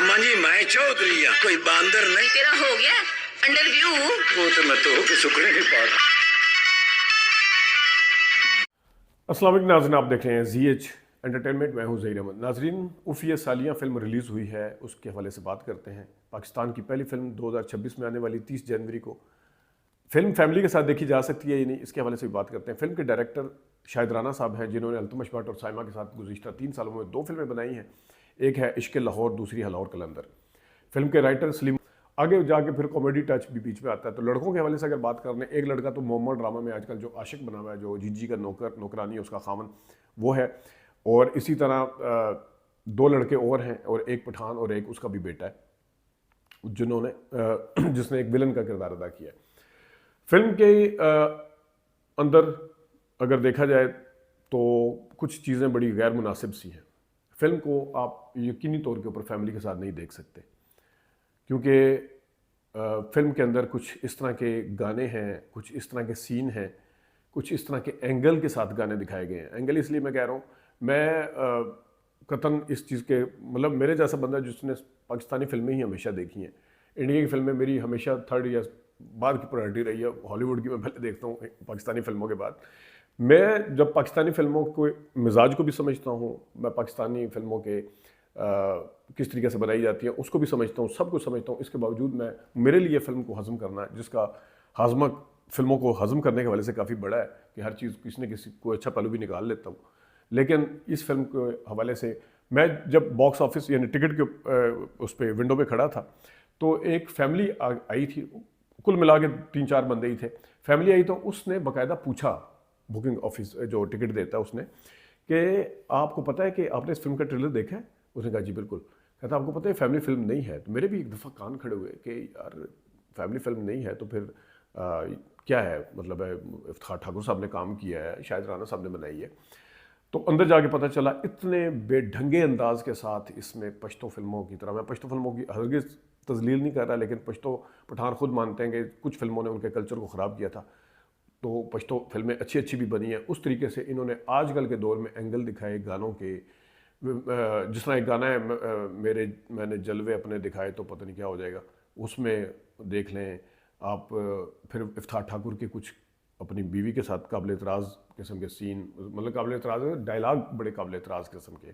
अम्मा जी मैं चौधरी कोई बांदर नहीं। तेरा हो गया अंडरव्यू? वो तो मैं तो के सुखने नहीं पा। अस्सलाम वालेकुम नाज़रीन, आप देख रहे हैं ZH एंटरटेनमेंट। मैं हूं ज़हीर अहमद। नाज़रीन, उफ़िया सालियाँ फ़िल्म रिलीज़ हुई है, उसके हवाले से बात करते हैं। पाकिस्तान की पहली फ़िल्म 2026 में आने वाली 30 जनवरी को। फ़िल्म फैमिली के साथ देखी जा सकती है या नहीं, इसके हवाले से भी बात करते हैं। फ़िल्म के डायरेक्टर शाहिद राना साहब हैं, जिन्होंने अल्तमश भट्ट और साइमा के साथ गुज़िश्ता 3 सालों में 2 फिल्में बनाई हैं। एक है इश्क़ लाहौर, दूसरी है लाहौर कलंदर। फिल्म के राइटर सलीम, आगे जाके फिर कॉमेडी टच भी बीच में आता है। तो लड़कों के हवाले से अगर बात करें, एक लड़का तो मोहम्मद ड्रामा में आजकल जो आशिक बना हुआ है, जो जीजी का नौकरानी है, उसका खामन वो है। और इसी तरह 2 लड़के और हैं, और एक पठान और एक उसका भी बेटा है, जिन्होंने जिसने एक विलन का किरदार अदा किया है। फिल्म के अंदर अगर देखा जाए तो कुछ चीज़ें बड़ी गैर मुनासिब सी हैं। फिल्म को आप यकीनी तौर के ऊपर फैमिली के साथ नहीं देख सकते, क्योंकि फिल्म के अंदर कुछ इस तरह के गाने हैं, कुछ इस तरह के सीन हैं, कुछ इस तरह के एंगल के साथ गाने दिखाए गए हैं। एंगल इसलिए मैं कह रहा हूँ, मैं कतन इस चीज़ के, मतलब मेरे जैसा बंदा जिसने पाकिस्तानी फिल्में ही हमेशा देखी हैं, इंडिया की फिल्में मेरी हमेशा थर्ड या बाद की प्रायोरिटी रही है। हॉलीवुड की मैं पहले देखता हूँ पाकिस्तानी फिल्मों के बाद। मैं जब पाकिस्तानी फिल्मों को मिजाज को भी समझता हूँ, मैं पाकिस्तानी फिल्मों के किस तरीके से बनाई जाती है उसको भी समझता हूँ, सब कुछ समझता हूँ। इसके बावजूद मेरे लिए फ़िल्म को हज़म करना, जिसका हाजमा फिल्मों को हज़म करने के हवाले से काफ़ी बड़ा है कि हर चीज़ किसी न किसी को अच्छा पहलू भी निकाल लेता हूँ। लेकिन इस फिल्म के हवाले से मैं जब बॉक्स ऑफिस यानी टिकट के उस पर विंडो पे खड़ा था, तो एक फैमिली आई थी, कुल मिला के 3-4 बंदे ही थे। फैमिली आई तो उसने बाकायदा पूछा बुकिंग ऑफिस जो टिकट देता है उसने, कि आपको पता है कि आपने इस फिल्म का ट्रेलर देखा है? उसने कहा जी बिल्कुल। कहता आपको पता है फैमिली फिल्म नहीं है? तो मेरे भी एक दफ़ा कान खड़े हुए कि यार फैमिली फिल्म नहीं है तो फिर क्या है, मतलब है इफ्तिखार ठाकुर साहब ने काम किया है, शाहिद राना साहब ने बनाई है। तो अंदर जाके पता चला इतने बेढंगे अंदाज के साथ इसमें पश्तो फिल्मों की तरह, मैं पश्तो फिल्मों की हरगिज़ तजलील नहीं कर रहा, लेकिन पश्तो पठान खुद मानते हैं कि कुछ फिल्मों ने उनके कल्चर को ख़राब किया था, तो पश्तो फिल्में अच्छी अच्छी भी बनी हैं। उस तरीके से इन्होंने आजकल के दौर में एंगल दिखाए गानों के, जिस तरह एक गाना है मैंने जलवे अपने दिखाए तो पता नहीं क्या हो जाएगा, उसमें देख लें आप। फिर इफ्तिखार ठाकुर के कुछ अपनी बीवी के साथ काबिल एतराज़ किस्म के सीन, मतलब काबिल एतराज़ डायलॉग बड़े काबिल एतराज़ किस्म के,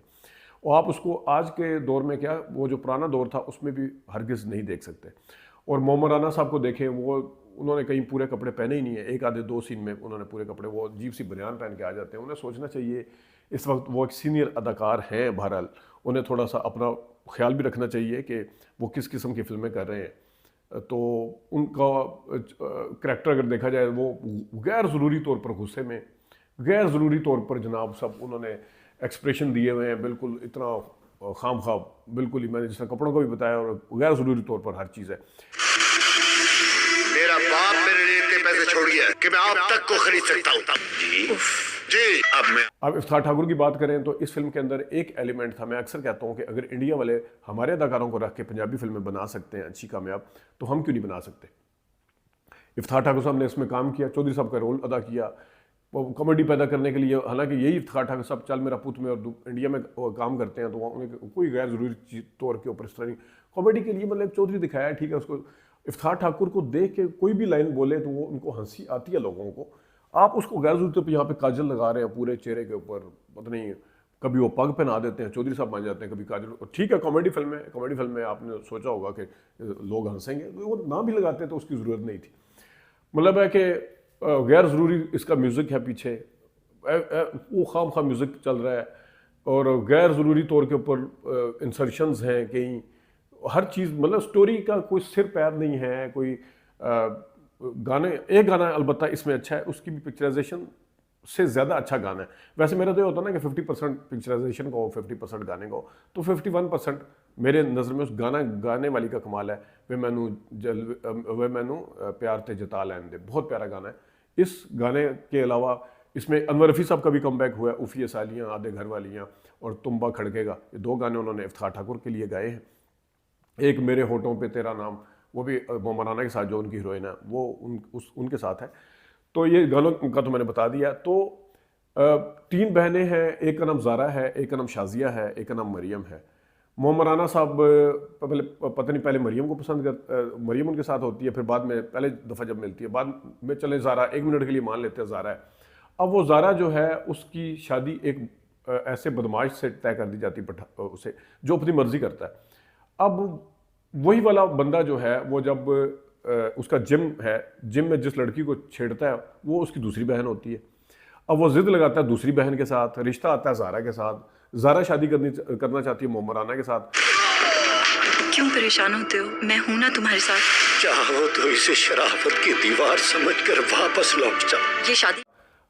और आप उसको आज के दौर में क्या, वो जो पुराना दौर था उसमें भी हरगिज़ नहीं देख सकते। और मोहम्मद राना साहब को देखें, वो उन्होंने कहीं पूरे कपड़े पहने ही नहीं है, एक आधे 2 सीन में उन्होंने पूरे कपड़े, वो अजीब सी बनियान पहन के आ जाते हैं। उन्हें सोचना चाहिए, इस वक्त वो एक सीनियर अदाकार हैं, बहरहाल उन्हें थोड़ा सा अपना ख्याल भी रखना चाहिए कि वो किस किस्म की फिल्में कर रहे हैं। तो उनका करैक्टर अगर देखा जाए, वो गैर ज़रूरी तौर पर गुस्से में, गैर ज़रूरी तौर पर जनाब सब उन्होंने एक्सप्रेशन दिए हुए हैं, बिल्कुल इतना खाम खा, बिल्कुल ही मैंने जिसने कपड़ों को भी बताया, और गैर ज़रूरी तौर पर हर चीज़ है। मेरा बाप मेरे लिए इतने पैसे छोड़ गया कि मैं आप तक को खरीद सकता हूँ जी। अब इफ्तिखार ठाकुर की बात करें तो इस फिल्म के अंदर एक एलिमेंट था, मैं अक्सर कहता हूँ कि अगर इंडिया वाले हमारे अदाकारों को रख के पंजाबी फिल्में बना सकते हैं अच्छी कामयाब, तो हम क्यों नहीं बना सकते। इफ्तिखार ठाकुर साहब ने इसमें काम किया, चौधरी साहब का रोल अदा किया कॉमेडी पैदा करने के लिए। हालांकि यही इफ्तिखार ठाकुर साहब चल मेरा पुत में और इंडिया में काम करते हैं, तो उन्हें कोई गैर ज़रूरी तौर के ऊपर इस तरह कॉमेडी के लिए, मतलब चौधरी दिखाया है, ठीक है। उसको इफ्तिखार ठाकुर को देख के कोई भी लाइन बोले तो वो उनको हंसी आती है लोगों को। आप उसको गैर ज़रूरी पे यहाँ पे काजल लगा रहे हैं पूरे चेहरे के ऊपर, पता नहीं कभी वो पग पहना देते हैं, चौधरी साहब मान जाते हैं, कभी काजल, ठीक है कॉमेडी फिल्म में आपने सोचा होगा कि लोग हंसेंगे, तो वो ना भी लगाते तो उसकी ज़रूरत नहीं थी। मतलब है कि गैर ज़रूरी इसका म्यूज़िक है पीछे, वो खाम खा म्यूज़िक चल रहा है, और गैर ज़रूरी तौर के ऊपर इंसर्शंस हैं कहीं, हर चीज़, मतलब स्टोरी का कोई सिर पैर नहीं है, कोई एक गाना अलबत्ता इसमें अच्छा है, उसकी भी पिक्चराइजेशन से ज़्यादा अच्छा गाना है। वैसे मेरा तो ये होता है ना कि 50% पिक्चराइजेशन का हो, 50% गाने का हो, तो 51% मेरे नज़र में उस गाने वाली का कमाल है। वे मैनू प्यार ते जता लैन दे, बहुत प्यारा गाना है। इस गाने के अलावा इसमें अनवर रफ़ी साहब का भी कमबैक हुआ है, उफ़िया सालियाँ, आधे घर वालियाँ और तुम्बा खड़केगा, ये 2 गाने उन्होंने इफ्तिखार ठाकुर के लिए गाए हैं। एक मेरे होठों पे तेरा नाम, वो भी मोहम्मद राना के साथ, जो उनकी हीरोइन है वो उनके साथ है। तो ये गानों का तो मैंने बता दिया। तो 3 बहनें हैं, एक का नाम ज़ारा है, एक का नाम शाजिया है, एक का नाम मरियम है। मोहम्मद राना साहब पहले पता नहीं पहले मरियम को पसंद कर मरियम उनके साथ होती है, फिर बाद में पहले दफ़ा जब मिलती है, बाद में चले ज़ारा, 1 मिनट के लिए मान लेते हैं ज़ारा है। अब वो ज़ारा जो है उसकी शादी एक ऐसे बदमाश से तय कर दी जाती है उसे, जो अपनी मर्जी करता है। अब वही वाला बंदा जो है वो जब उसका जिम है, जिम में जिस लड़की को छेड़ता है वो उसकी दूसरी बहन होती है। अब वो जिद लगाता है दूसरी बहन के साथ, रिश्ता आता है ज़ारा के साथ, ज़ारा शादी करना चाहती है मोहम्मद राना के साथ। क्यों परेशान होते हो? मैं हूं ना तुम्हारे साथ। चाहो तो इसे शराफत की दीवार समझकर वापस लौट जाओ। ये शादी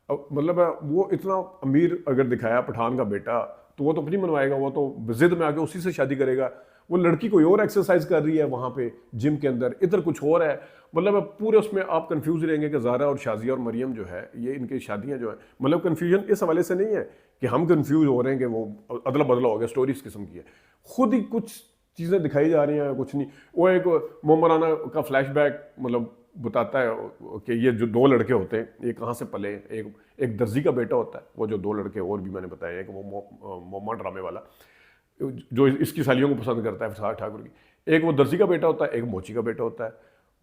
मतलब वो इतना अमीर अगर दिखाया पठान का बेटा, तो वो तो अपनी मनवाएगा, वो तो जिद में आके उसी से शादी करेगा। वो लड़की कोई और एक्सरसाइज कर रही है वहाँ पे जिम के अंदर, इधर कुछ और है। मतलब पूरे उसमें आप कंफ्यूज रहेंगे कि ज़ारा और शाजिया और मरियम जो है ये इनकी शादियाँ जो है, मतलब कन्फ्यूजन इस हवाले से नहीं है कि हम कंफ्यूज हो रहे हैं कि वो अदला बदला हो गया, स्टोरी इस किस्म की है। खुद ही कुछ चीज़ें दिखाई जा रही हैं, कुछ नहीं। वो एक मोहम्मद राना का फ्लैशबैक मतलब बताता है कि ये जो 2 लड़के होते हैं ये कहाँ से पले। एक दर्जी का बेटा होता है, वो जो 2 लड़के और भी मैंने बताया है कि वो मोमा ड्रामे वाला जो इसकी सालियों को पसंद करता है फरहाद ठाकुर की, एक वो दर्जी का बेटा होता है, एक मोची का बेटा होता है।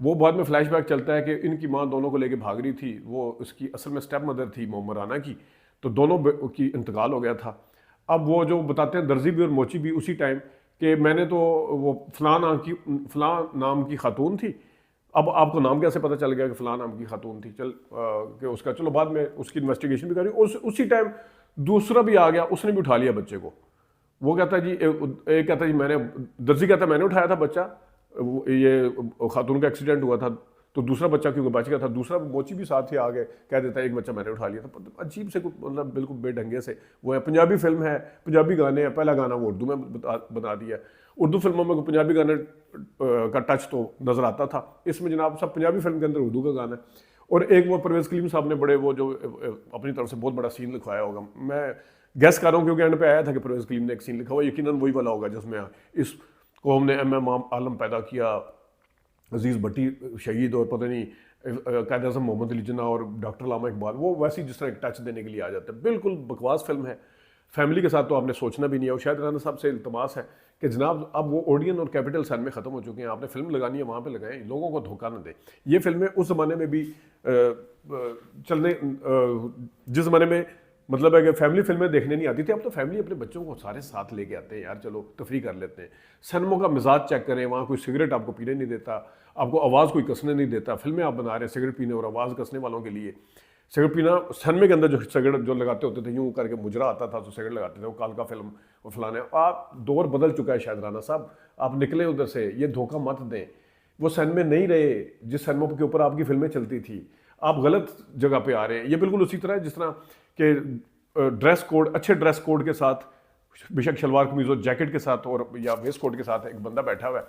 वो बाद में फ्लैशबैक चलता है कि इनकी माँ दोनों को लेके भाग रही थी, वो उसकी असल में स्टेप मदर थी मोहम्मद राना की, तो दोनों की इंतकाल हो गया था। अब वो जो बताते हैं दर्जी भी और मोची भी उसी टाइम कि मैंने तो वो फलां नाम की खातून थी। अब आपको नाम कैसे पता चल गया कि फलां नाम की खातून थी? कि उसका चलो बाद में उसकी इन्वेस्टिगेशन भी करी। उसी टाइम दूसरा भी आ गया, उसने भी उठा लिया बच्चे को। वो कहता है जी, एक कहता है जी मैंने, दर्जी कहता है मैंने उठाया था बच्चा, ये खातून का एक्सीडेंट हुआ था तो दूसरा बच्चा क्योंकि बच गया था। दूसरा मोची भी साथ ही आ गए, कह देता है एक बच्चा मैंने उठा लिया था। अजीब से कुछ मतलब बिल्कुल बेढंगे से वो है। पंजाबी फिल्म है, पंजाबी गाने हैं, पहला गाना वो उर्दू में बना दिया। उर्दू फिल्मों में पंजाबी गाने का टच तो नज़र आता था, इसमें जनाब सब पंजाबी फिल्म के अंदर उर्दू का गाना है। और एक वो परवेज़ कलीम साहब ने बड़े वो जो अपनी तरफ से बहुत बड़ा सीन लिखवाया होगा, मैं गैस कर रहा हूँ क्योंकि एंड पे आया था कि परवेज़ कलीम ने एक सीन लिखा हुआ, यकीनन वही वाला होगा जिसमें इस कौम ने MM आलम पैदा किया, अजीज़ भट्टी शहीद और पता नहीं कायद आज़म मोहम्मद अली जिन्ना और डॉक्टर अल्लामा इकबाल, वो वैसी जिस तरह एक टच देने के लिए आ जाता है। बिल्कुल बकवास फिल्म है, फैमिली के साथ तो आपने सोचना भी नहीं है। और शायद राना साहब से इल्तमास है कि जनाब अब वो ओडियन और कैपिटल सन में ख़त्म हो चुके हैं, आपने फिल्म लगानी है वहाँ पे लगाएं, लोगों को धोखा न दें। ये फिल्में उस ज़माने में भी जिस ज़माने में मतलब है कि फैमिली फिल्में देखने नहीं आती थी, अब तो फैमिली अपने बच्चों को सारे साथ लेके आते हैं, यार चलो तफरी कर लेते हैं। सिनेमा का मिजाज चेक करें, वहाँ कोई सिगरेट आपको पीने नहीं देता, आपको आवाज़ कोई कसने नहीं देता। फिल्में आप बना रहे हैं सिगरेट पीने और आवाज़ कसने वालों के लिए। सिगरेट पीना सिनेमा के अंदर जो सिगरेट जो लगाते होते थे, यूँ करके मुजरा आता था तो सिगरेट लगाते थे, वो काल का फिल्म और फलाने। आप दौर बदल चुका है शायद राना साहब, आप निकले उधर से, ये धोखा मत दें। वो सिनेमा नहीं रहे जिस सिनेमा के ऊपर आपकी फिल्में चलती थी, आप गलत जगह पे आ रहे हैं। ये बिल्कुल उसी तरह है जिस तरह कि ड्रेस कोड, अच्छे ड्रेस कोड के साथ, बेशक शलवार कमीज और जैकेट के साथ और या वेस्ट कोट के साथ एक बंदा बैठा हुआ है,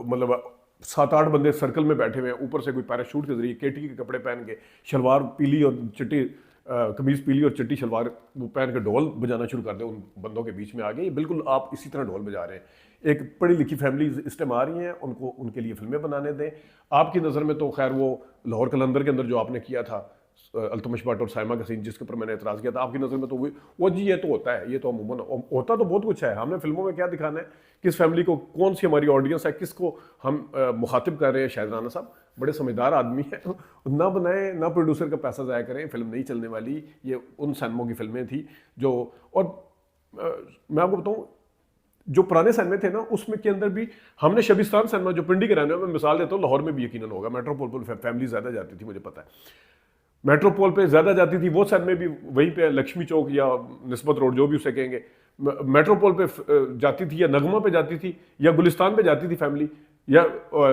मतलब 7-8 बंदे सर्कल में बैठे हुए हैं, ऊपर से कोई पैराशूट के जरिए केटी के कपड़े पहन के, शलवार पीली और चिट्टी कमीज पीली और चिट्टी शलवार वो पहन के ढोल बजाना शुरू कर दे उन बंदों के बीच में आ गए। बिल्कुल आप इसी तरह ढोल बजा रहे हैं। एक पढ़ी लिखी फैमिली इस टाइम आ रही हैं, उनको उनके लिए फिल्में बनाने दें। आपकी नज़र में तो खैर वो लाहौर कलंदर के अंदर जो आपने किया था अल्तमश भट्ट और साइमा का सीन, जिसके ऊपर मैंने एतराज़ किया था, आपकी नज़र में तो वो जी ये तो होता है, ये तो अमूमन होता तो बहुत कुछ है। हमने फिल्मों में क्या दिखाना है, किस फैमिली को, कौन सी हमारी ऑडियंस है, किसको हम मुखातिब कर रहे हैं। शायद राना साहब बड़े समझदार आदमी हैं, ना बनाएं, ना प्रोड्यूसर का पैसा ज़ाया करें, फिल्म नहीं चलने वाली। ये उन सिनेमों की फिल्में थी जो, और मैं आपको बताऊँ जो पुराने सिनेमा थे ना, उसमें के अंदर भी हमने शबिस्तान सिनेमा जो पिंडी के रहने में मिसाल देता हूँ, लाहौर में भी यकीनन होगा, मेट्रोपोल पर फैमिली ज़्यादा जाती थी, मुझे पता है मेट्रोपोल पे ज़्यादा जाती थी। वो सिनेमा भी वहीं पे लक्ष्मी चौक या निस्बत रोड जो भी उसे कहेंगे, मेट्रोपोल पे जाती थी या नगमा पे जाती थी या गुलिस्तान पे जाती थी फैमिली, या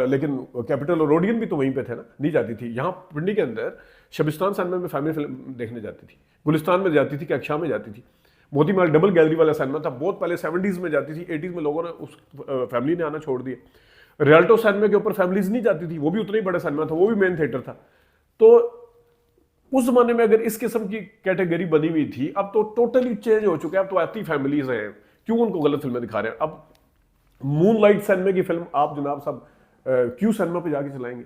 लेकिन कैपिटल और ओडियन भी तो वहीं पे थे ना, नहीं जाती थी। यहाँ पिंडी के अंदर शबिस्तान सिनेमा में फैमिली फिल्म देखने जाती थी, गुलिस्तान में जाती थी, कैक्शा में जाती थी, मोती महल डबल गैलरी वाला सिनेमा था, बहुत पहले 70s में जाती थी, 80s में लोगों ने उस फैमिली ने आना छोड़ दिया। रियल्टो सिनेमा के ऊपर फैमिलीज नहीं जाती थी, वो भी उतना ही बड़ा सिनेमा था, वो भी मेन थिएटर था। तो उस जमाने में अगर इस किस्म की कैटेगरी बनी हुई थी, अब तो टोटली चेंज हो चुका है। अब तो ऐसी फैमिलीज हैं, क्यों उनको गलत फिल्में दिखा रहे हैं? अब मूनलाइट सिनेमा की फिल्म आप जनाब साहब क्यों सिनेमा पे जाके चलाएंगे?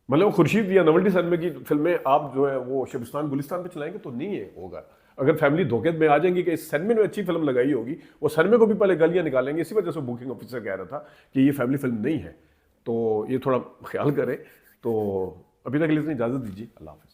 मतलब खुर्शीद या नवल्टी सिनेमा की फिल्में आप जो है वो शबिस्तान गुलिस्तान पे चलाएंगे तो नहीं है होगा। अगर फैमिली धोखे में आ जाएंगी कि इस सनमे ने अच्छी फिल्म लगाई होगी, वो सनमे को भी पहले गालियां निकालेंगे। इसी वजह से बुकिंग ऑफिसर कह रहा था कि ये फैमिली फिल्म नहीं है, तो ये थोड़ा ख्याल करें। तो अभी तक के लिए इतनी इजाज़त दीजिए, अल्लाह हाफ़िज़।